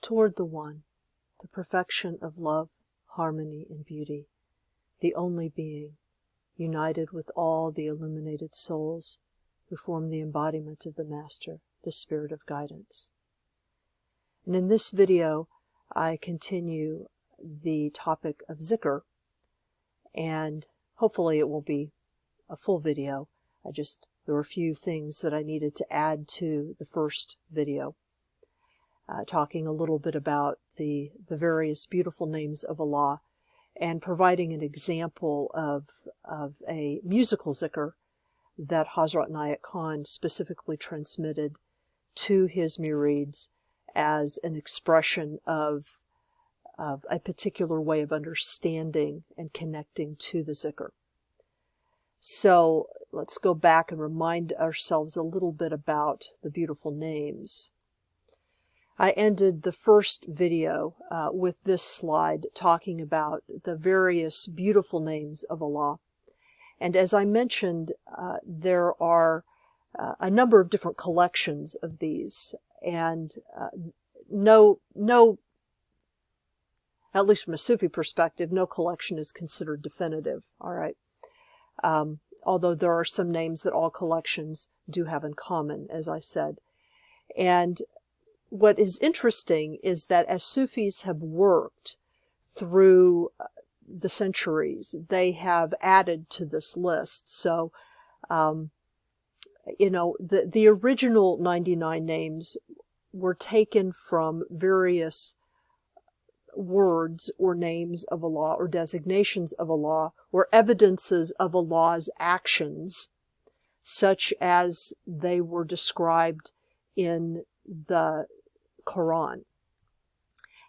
toward the One, the perfection of love, harmony, and beauty, the only being, united with all the illuminated souls who form the embodiment of the Master, the Spirit of Guidance. And in this video, I continue the topic of Dhikr, and hopefully it will be a full video. There were a few things that I needed to add to the first video, talking a little bit about the various beautiful names of Allah, and providing an example of a musical zikr that Hazrat Inayat Khan specifically transmitted to his murids as an expression of a particular way of understanding and connecting to the zikr. So let's go back and remind ourselves a little bit about the beautiful names. I ended the first video with this slide talking about the various beautiful names of Allah. And as I mentioned, there are a number of different collections of these, and no, at least from a Sufi perspective, no collection is considered definitive, all right? Although there are some names that all collections do have in common, as I said. And what is interesting is that as Sufis have worked through the centuries, they have added to this list. So, the original 99 names were taken from various words or names of Allah or designations of Allah or evidences of Allah's actions, such as they were described in the Quran.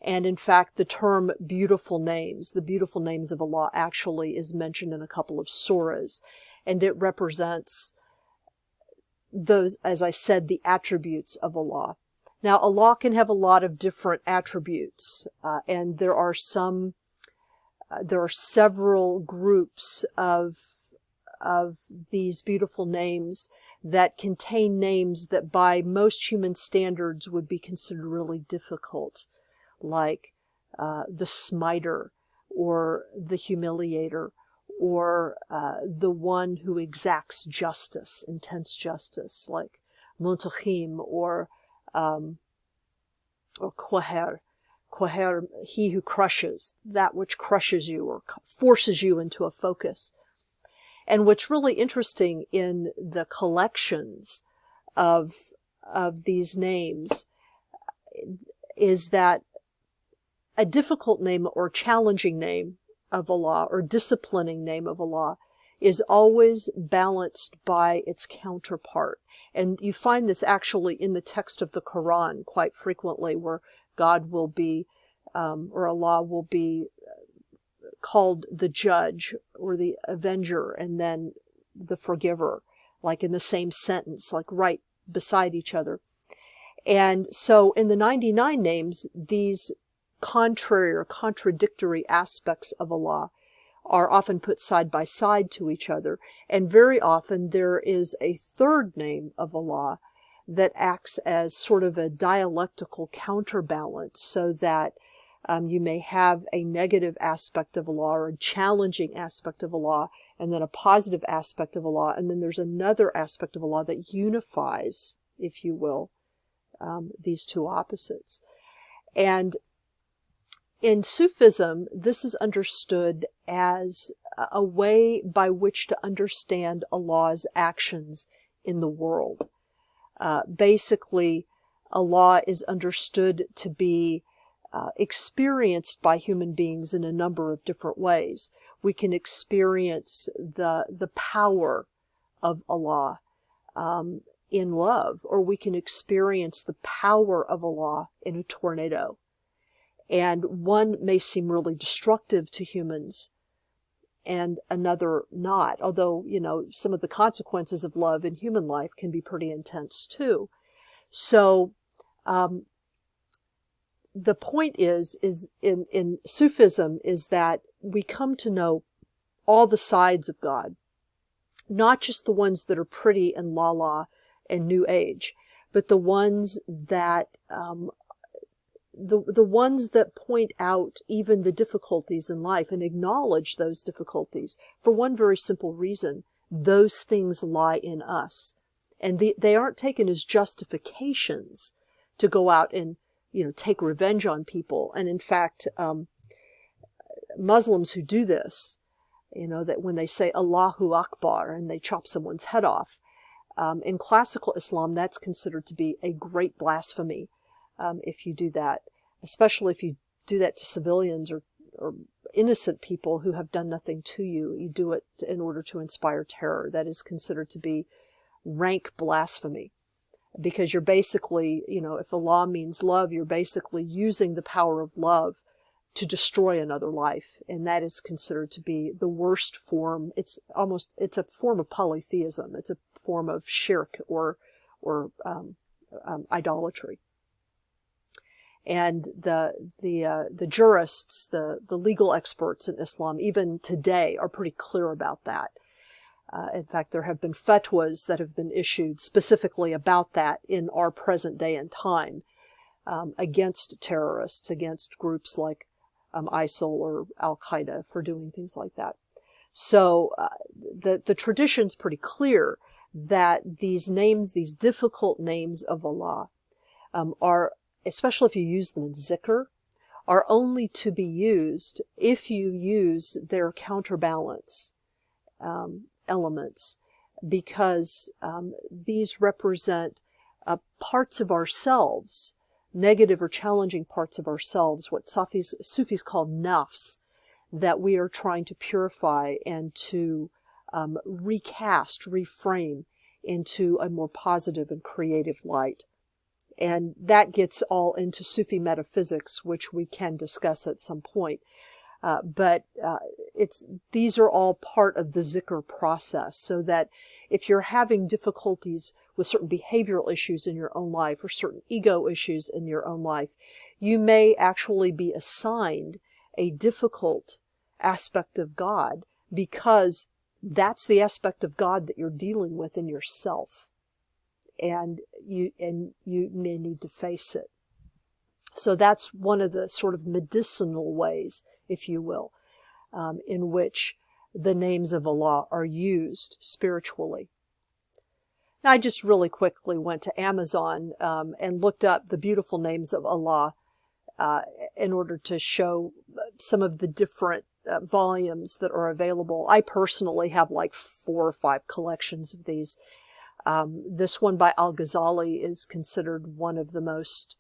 And in fact, the term beautiful names, the beautiful names of Allah, actually is mentioned in a couple of surahs, and it represents those, as I said, the attributes of Allah. Now, Allah can have a lot of different attributes, and there are several groups of these beautiful names that contain names that by most human standards would be considered really difficult, like the Smiter, or the Humiliator, or the one who exacts justice, intense justice, like Muntaqim, or Qaher. Qaher, he who crushes, that which crushes you or forces you into a focus. And what's really interesting in the collections of these names is that a difficult name or challenging name of Allah or disciplining name of Allah is always balanced by its counterpart. And you find this actually in the text of the Quran quite frequently, where God will be, or Allah will be called the judge or the avenger, and then the forgiver, like in the same sentence, like right beside each other. And so in the 99 names, these contrary or contradictory aspects of Allah are often put side by side to each other. And very often there is a third name of Allah that acts as sort of a dialectical counterbalance, so that you may have a negative aspect of Allah or a challenging aspect of Allah, and then a positive aspect of Allah, and then there's another aspect of Allah that unifies, if you will, these two opposites. And in Sufism, this is understood as a way by which to understand Allah's actions in the world. Basically, Allah is understood to be experienced by human beings in a number of different ways. We can experience the power of Allah in love, or we can experience the power of Allah in a tornado. And one may seem really destructive to humans, and another not. Although, some of the consequences of love in human life can be pretty intense too. So, the point is in Sufism is that we come to know all the sides of God, not just the ones that are pretty and la-la and New Age, but the ones that the ones that point out even the difficulties in life and acknowledge those difficulties for one very simple reason: those things lie in us. And they aren't taken as justifications to go out and, take revenge on people. And in fact, Muslims who do this, that when they say Allahu Akbar and they chop someone's head off, in classical Islam, that's considered to be a great blasphemy. If you do that, especially if you do that to civilians or innocent people who have done nothing to you, you do it in order to inspire terror. That is considered to be rank blasphemy, because you're basically, if Allah means love, you're basically using the power of love to destroy another life, and that is considered to be the worst form. It's a form of polytheism. It's a form of shirk or idolatry. And the jurists, the legal experts in Islam, even today, are pretty clear about that. In fact, there have been fatwas that have been issued specifically about that in our present day and time, against terrorists, against groups like ISIL or Al-Qaeda for doing things like that. So the tradition's pretty clear that these names, these difficult names of Allah, are, especially if you use them in Dhikr, are only to be used if you use their counterbalance elements, because these represent parts of ourselves, negative or challenging parts of ourselves, what Sufis call nafs, that we are trying to purify and to recast, reframe into a more positive and creative light. And that gets all into Sufi metaphysics, which we can discuss at some point. But these are all part of the Dhikr process, so that if you're having difficulties with certain behavioral issues in your own life or certain ego issues in your own life, you may actually be assigned a difficult aspect of God, because that's the aspect of God that you're dealing with in yourself. And you may need to face it. So that's one of the sort of medicinal ways, if you will, in which the names of Allah are used spiritually. Now, I just really quickly went to Amazon and looked up the beautiful names of Allah in order to show some of the different volumes that are available. I personally have like 4 or 5 collections of these. This one by Al-Ghazali is considered one of the most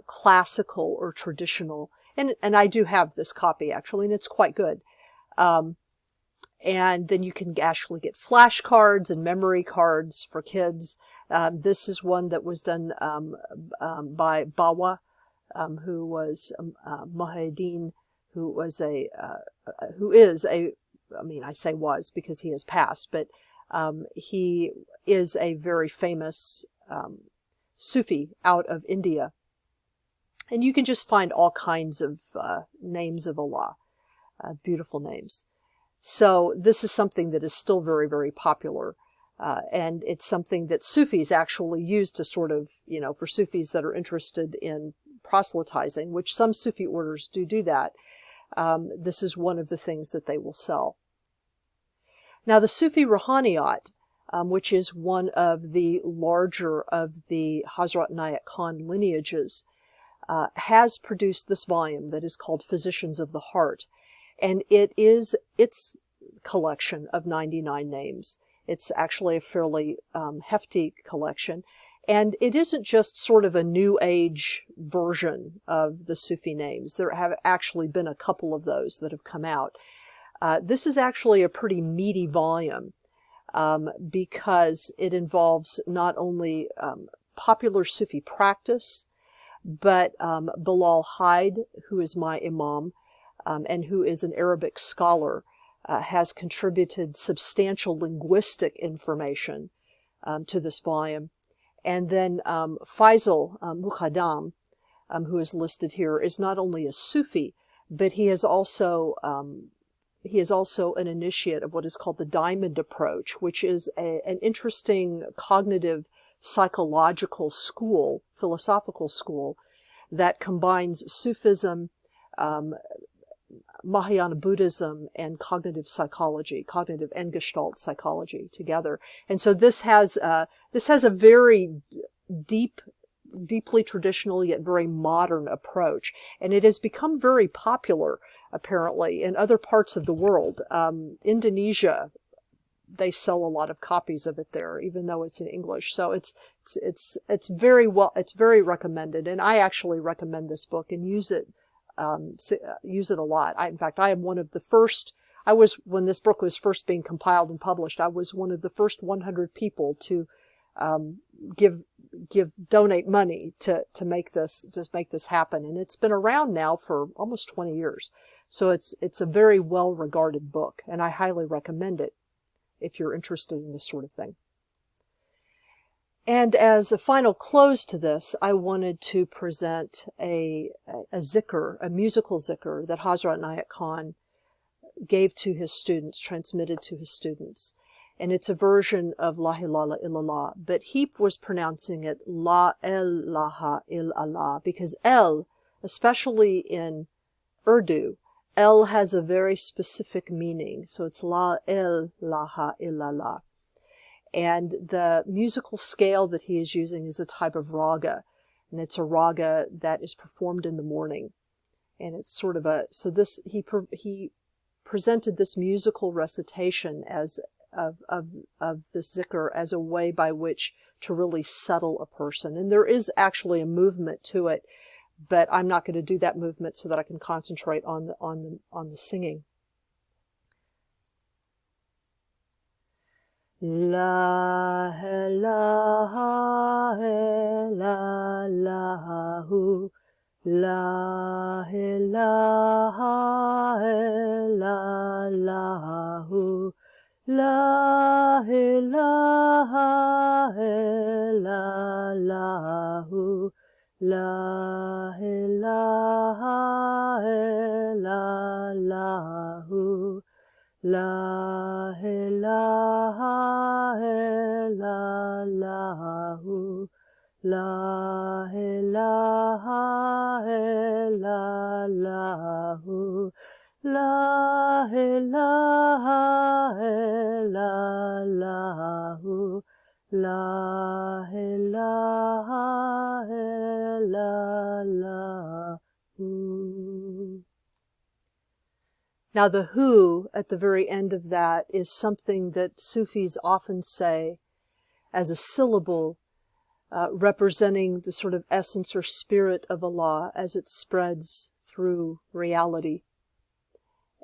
classical or traditional, and I do have this copy actually, and it's quite good. And then you can actually get flashcards and memory cards for kids. This is one that was done by Bawa, who was Muhyiddin, who is a, I mean, I say was because he has passed, but he is a very famous Sufi out of India. And you can just find all kinds of names of Allah, beautiful names. So this is something that is still very, very popular. And it's something that Sufis actually use to sort of, for Sufis that are interested in proselytizing, which some Sufi orders do that, this is one of the things that they will sell. Now, the Sufi Ruhaniyat, which is one of the larger of the Hazrat Inayat Khan lineages, has produced this volume that is called Physicians of the Heart. And it is its collection of 99 names. It's actually a fairly hefty collection. And it isn't just sort of a new age version of the Sufi names. There have actually been a couple of those that have come out. This is actually a pretty meaty volume because it involves not only popular Sufi practice, but Bilal Haid, who is my imam, and who is an Arabic scholar, has contributed substantial linguistic information to this volume. And then Faisal Muqaddam, who is listed here, is not only a Sufi, but he is also an initiate of what is called the Diamond Approach, which is an interesting cognitive psychological school, philosophical school, that combines Sufism, Mahayana Buddhism, and cognitive psychology, cognitive and Gestalt psychology together. And so this has a very deeply traditional yet very modern approach, and it has become very popular apparently in other parts of the world. Indonesia, they sell a lot of copies of it there, even though it's in English. So it's very recommended, and I actually recommend this book and use it a lot. In fact, I am one of the first. When this book was first being compiled and published, I was one of the first 100 people to donate money to make this happen, and it's been around now for almost 20 years. So it's a very well regarded book, and I highly recommend it if you're interested in this sort of thing. And as a final close to this, I wanted to present a zikr, a musical zikr that Hazrat Inayat Khan gave to his students, transmitted to his students. And it's a version of La ilaha illallah, but he was pronouncing it La ilaha illallah, because El, especially in Urdu, El has a very specific meaning. So it's La ilaha illallah. And the musical scale that he is using is a type of raga, and it's a raga that is performed in the morning. And it's sort of he presented this musical recitation of this zikr as a way by which to really settle a person. And there is actually a movement to it, but I'm not going to do that movement so that I can concentrate on the singing. La ilaha illallahu, la ilaha illallahu, la ilaha illallahu, la ilaha illallahu, la ilaha illallahu, la ilaha illallahu, la ilaha illallahu, la ilaha illallahu. Now the hu at the very end of that is something that Sufis often say as a syllable representing the sort of essence or spirit of Allah as it spreads through reality.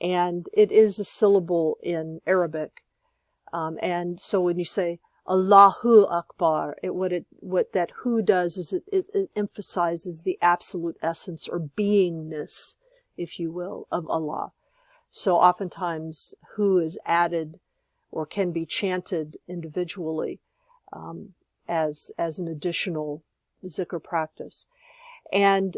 And it is a syllable in Arabic. And so when you say Allahu Akbar, what that hu does is it emphasizes the absolute essence or beingness, if you will, of Allah. So oftentimes hu is added or can be chanted individually as an additional zikr practice. And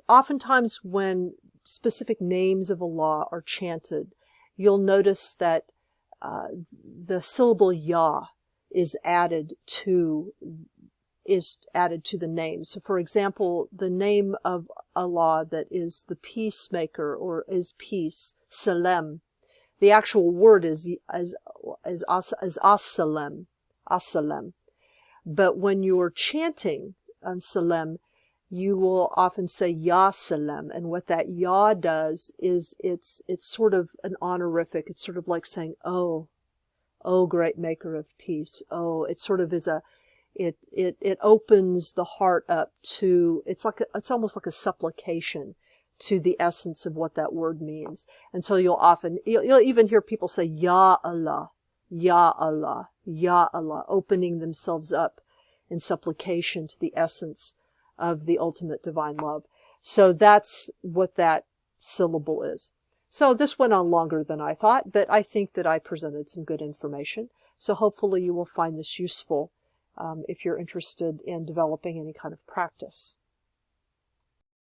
oftentimes when specific names of Allah are chanted, you'll notice that the syllable ya is added to the name. So for example, the name of Allah that is the peacemaker or is peace, Salem, the actual word is as-salem, as-salem. But when you're chanting Salem, you will often say Ya Salem, and what that Ya does is it's sort of an honorific. It's sort of like saying, oh great maker of peace. Oh, it sort of is it opens the heart up to, it's almost like a supplication to the essence of what that word means. And so you'll even hear people say Ya Allah, Ya Allah, Ya Allah, opening themselves up in supplication to the essence of the ultimate divine love. So that's what that syllable is. So this went on longer than I thought, but I think that I presented some good information. So hopefully you will find this useful if you're interested in developing any kind of practice.